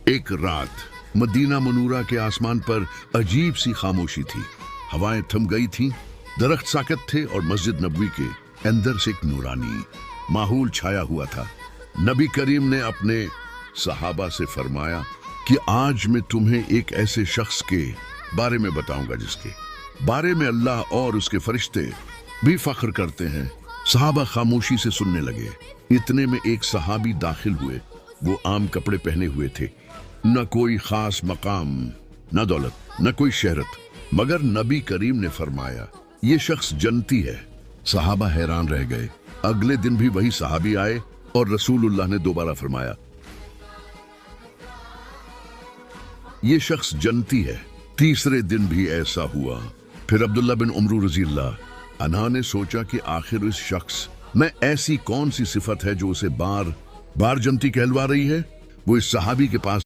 ایک رات مدینہ منورہ کے آسمان پر عجیب سی خاموشی تھی۔ ہوائیں تھم گئی تھیں، درخت ساکت تھے اور مسجد نبوی کے اندر سے ایک نورانی ماحول چھایا ہوا تھا۔ نبی کریم نے اپنے صحابہ سے فرمایا کہ آج میں تمہیں ایک ایسے شخص کے بارے میں بتاؤں گا جس کے بارے میں اللہ اور اس کے فرشتے بھی فخر کرتے ہیں۔ صحابہ خاموشی سے سننے لگے۔ اتنے میں ایک صحابی داخل ہوئے۔ وہ عام کپڑے پہنے ہوئے تھے، نہ کوئی خاص مقام، نہ دولت، نہ کوئی شہرت، مگر نبی کریم نے فرمایا یہ شخص جنتی ہے۔ صحابہ حیران رہ گئے۔ اگلے دن بھی وہی صحابی آئے اور رسول اللہ نے دوبارہ فرمایا یہ شخص جنتی ہے۔ تیسرے دن بھی ایسا ہوا۔ پھر عبداللہ بن عمرو رضی اللہ عنہ نے سوچا کہ آخر اس شخص میں ایسی کون سی صفت ہے جو اسے بار بار جنتی کہلوا رہی ہے۔ وہ اس صحابی کے پاس